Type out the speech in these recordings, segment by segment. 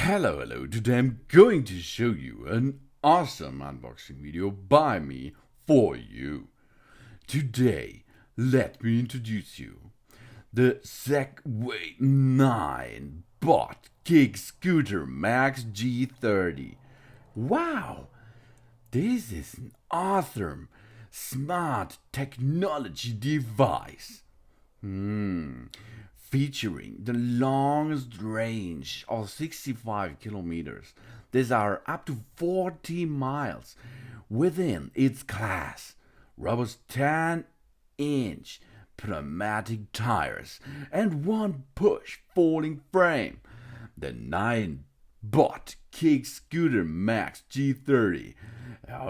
Hello, today I'm going to show you an awesome unboxing video by me for you. Today, let me introduce you the Segway 9 Bot Kick Scooter Max G30. Wow, this is an awesome smart technology device. Featuring the longest range of 65 kilometers. These are up to 40 miles within its class. Robust 10-inch pneumatic tires and one push folding frame. The 9 Bot Kick Scooter Max G30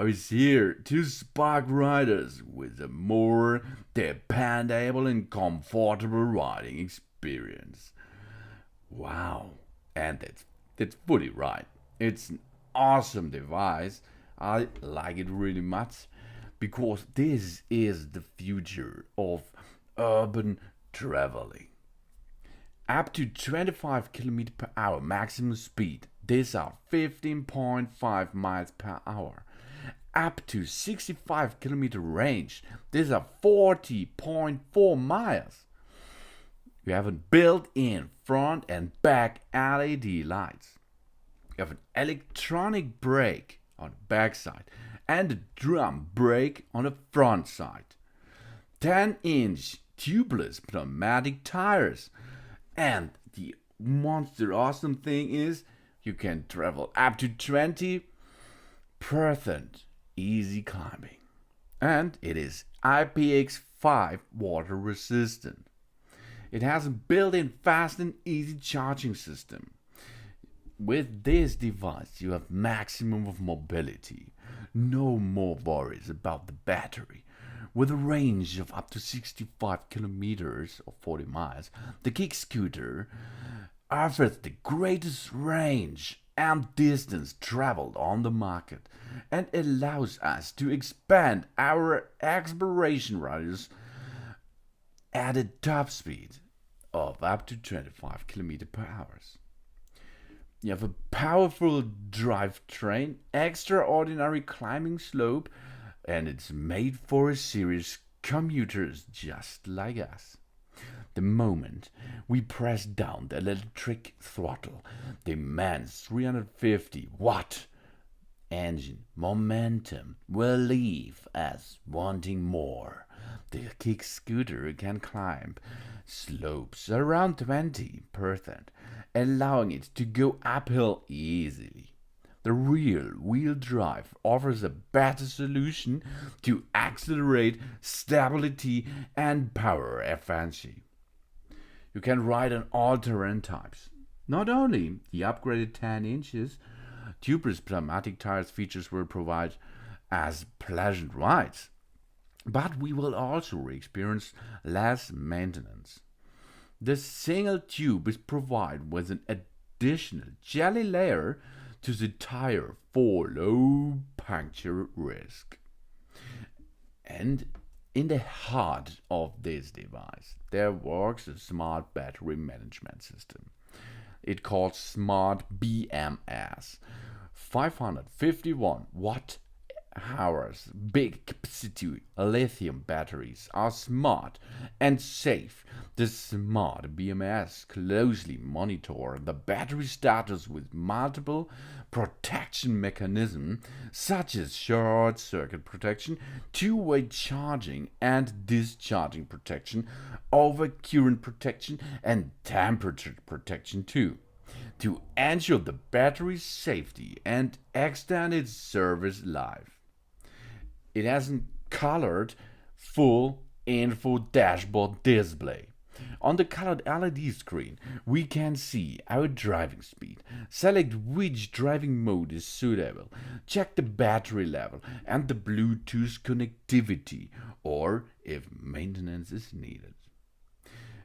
is here to spark riders with a more dependable and comfortable riding experience. Wow, and that's fully right. It's an awesome device. I like it really much because this is the future of urban traveling. Up to 25 km per hour maximum speed. These are 15.5 miles per hour. Up to 65 km range. These are 40.4 miles. You have a built-in front and back LED lights. You have an electronic brake on the back side and a drum brake on the front side. 10-inch tubeless pneumatic tires. And the monster awesome thing is you can travel up to 20% easy climbing. And it is IPX5 water resistant. It has a built-in fast and easy charging system. With this device you have maximum of mobility. No more worries about the battery. With a range of up to 65 kilometers or 40 miles, the Kick Scooter offers the greatest range and distance traveled on the market and allows us to expand our exploration radius at a top speed of up to 25 km per hour. You have a powerful drivetrain, extraordinary climbing slope, and it's made for serious commuters just like us. The moment we press down the electric throttle, the immense 350-watt engine momentum will leave us wanting more. The Kick Scooter can climb slopes around 20%, allowing it to go uphill easily. The rear-wheel drive offers a better solution to accelerate stability and power efficiency. You can ride on all terrain types. Not only the upgraded 10 inches tubeless pneumatic tires features will provide as pleasant rides, but we will also experience less maintenance. The single tube is provided with an additional jelly layer to the tire for low puncture risk. And in the heart of this device, there works a smart battery management system. It called Smart BMS. 551 watt hours big capacity lithium batteries are smart and safe. The Smart BMS closely monitor the battery status with multiple protection mechanisms such as short circuit protection, two-way charging and discharging protection, overcurrent protection and temperature protection too, to ensure the battery's safety and extend its service life. It has a colored full info dashboard display. On the colored LED screen, we can see our driving speed, select which driving mode is suitable, check the battery level and the Bluetooth connectivity, or if maintenance is needed.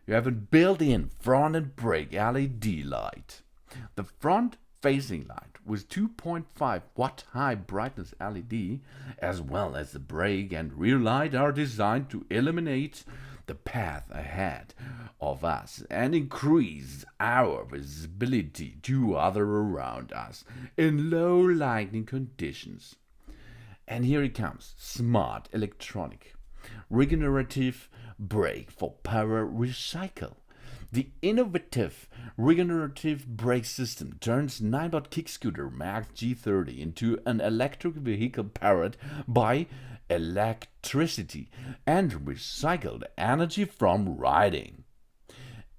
You have a built-in front and brake LED light. The front facing light with 2.5 watt high brightness LED, as well as the brake and rear light, are designed to illuminate the path ahead of us and increase our visibility to other around us in low lighting conditions. And here it comes, smart electronic regenerative brake for power recycle. The innovative regenerative brake system turns 9-bot kick scooter Max G30 into an electric vehicle powered by electricity and recycled energy from riding.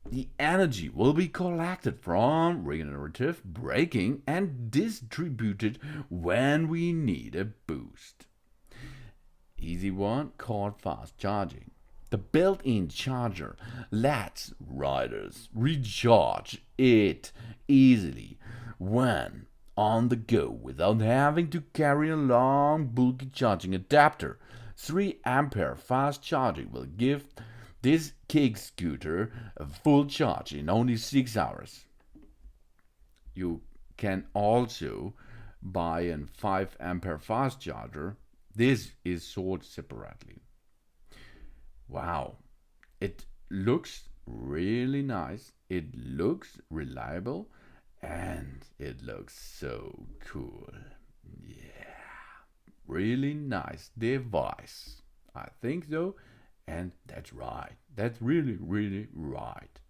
The energy will be collected from regenerative braking and distributed when we need a boost. Easy one called fast charging. The built-in charger lets riders recharge it easily when on the go without having to carry a long bulky charging adapter. 3 ampere fast charging will give this kick scooter a full charge in only 6 hours. You can also buy a 5 ampere fast charger. This is sold separately. Wow, it looks really nice, it looks reliable, and it looks so cool. Yeah, really nice device. I think so, and that's right. That's really, really right.